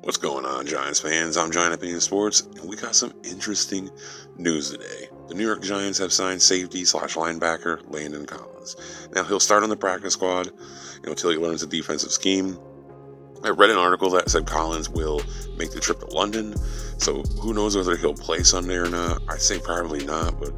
What's going on, Giants fans? I'm Giant Opinion Sports, and we got some interesting news today. The New York Giants have signed safety/linebacker Landon Collins. Now, he'll start on the practice squad, until he learns the defensive scheme. I read an article that said Collins will make the trip to London, so who knows whether he'll play Sunday or not. I say probably not, but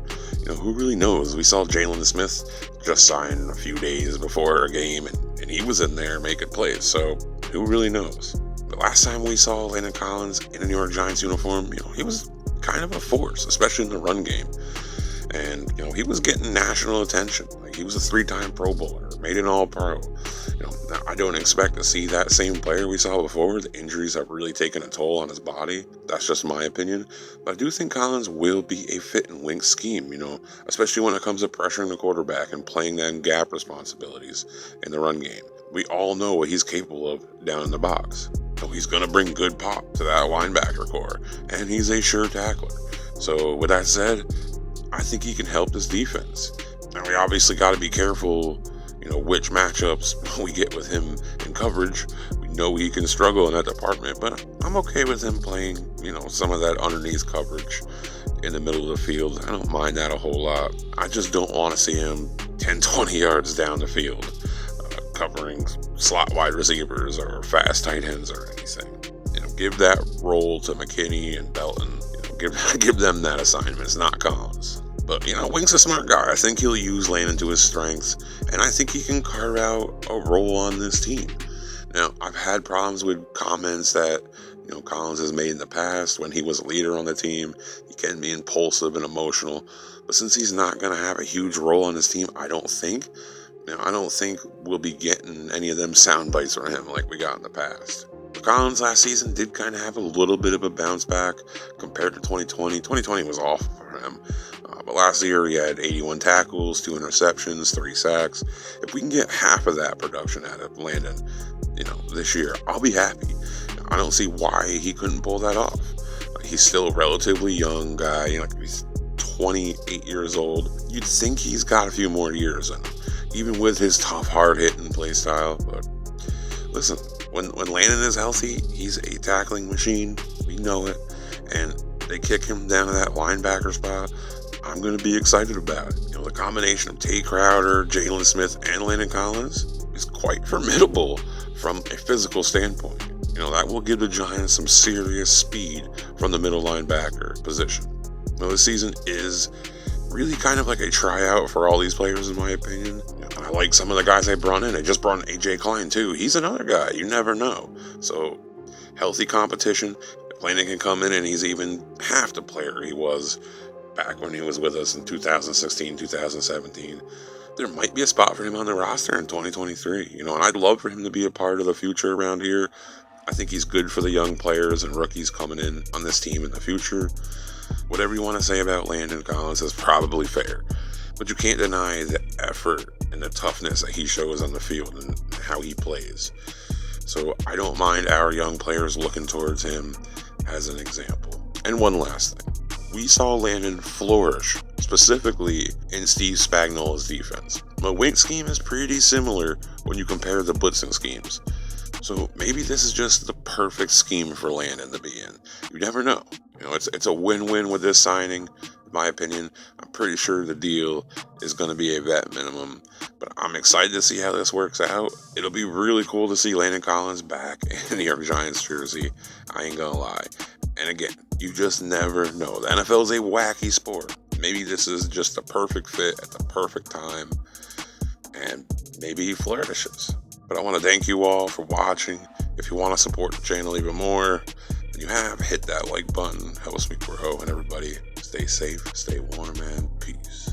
who really knows? We saw Jalen Smith just sign a few days before a game, and he was in there making plays, so who really knows? The last time we saw Landon Collins in a New York Giants uniform, he was kind of a force, especially in the run game. And, he was getting national attention. Like, he was a 3-time Pro Bowler, made an All-Pro. Now, I don't expect to see that same player we saw before. The injuries have really taken a toll on his body. That's just my opinion. But I do think Collins will be a fit and wing scheme, especially when it comes to pressuring the quarterback and playing them gap responsibilities in the run game. We all know what he's capable of down in the box. So he's going to bring good pop to that linebacker core, and he's a sure tackler. So with that said, I think he can help this defense. Now, we obviously got to be careful, which matchups we get with him in coverage. We know he can struggle in that department, but I'm okay with him playing, some of that underneath coverage in the middle of the field. I don't mind that a whole lot. I just don't want to see him 10, 20 yards down the field, covering slot wide receivers or fast tight ends or anything. Give that role to McKinney and Belton. Give them that assignment. It's not Collins. But, Wing's a smart guy. I think he'll use Landon to his strengths, and I think he can carve out a role on this team. Now, I've had problems with comments that, Collins has made in the past when he was a leader on the team. He can be impulsive and emotional. But since he's not going to have a huge role on this team, I don't think we'll be getting any of them sound bites from him like we got in the past. Collins last season did kind of have a little bit of a bounce back compared to 2020. 2020 was awful for him. But last year he had 81 tackles, 2 interceptions, 3 sacks. If we can get half of that production out of Landon, this year, I'll be happy. I don't see why he couldn't pull that off. He's still a relatively young guy. He's 28 years old. You'd think he's got a few more years in him, even with his tough, hard-hitting play style. But listen, when Landon is healthy, he's a tackling machine. We know it. And they kick him down to that linebacker spot. I'm going to be excited about it. The combination of Tate Crowder, Jalen Smith, and Landon Collins is quite formidable from a physical standpoint. That will give the Giants some serious speed from the middle linebacker position. Now, this season is really kind of like a tryout for all these players, in my opinion. I like some of the guys they brought in. They just brought in A.J. Klein, too. He's another guy. You never know. So, healthy competition. Landon can come in and he's even half the player he was back when he was with us in 2016, 2017. There might be a spot for him on the roster in 2023. And I'd love for him to be a part of the future around here. I think he's good for the young players and rookies coming in on this team in the future. Whatever you want to say about Landon Collins is probably fair, but you can't deny the effort and the toughness that he shows on the field and how he plays. So I don't mind our young players looking towards him as an example. And one last thing. We saw Landon flourish, specifically in Steve Spagnuolo's defense. The wing scheme is pretty similar when you compare the blitzing schemes. So maybe this is just the perfect scheme for Landon to be in. You never know. It's a win-win with this signing, in my opinion. I'm pretty sure the deal is going to be a vet minimum, but I'm excited to see how this works out. It'll be really cool to see Landon Collins back in the New York Giants jersey. I ain't gonna lie. And again, you just never know. The NFL is a wacky sport. Maybe this is just the perfect fit at the perfect time, and maybe he flourishes. But I want to thank you all for watching. If you want to support the channel even more than you have, hit that like button. Helps me grow. And everybody, stay safe, stay warm, and peace.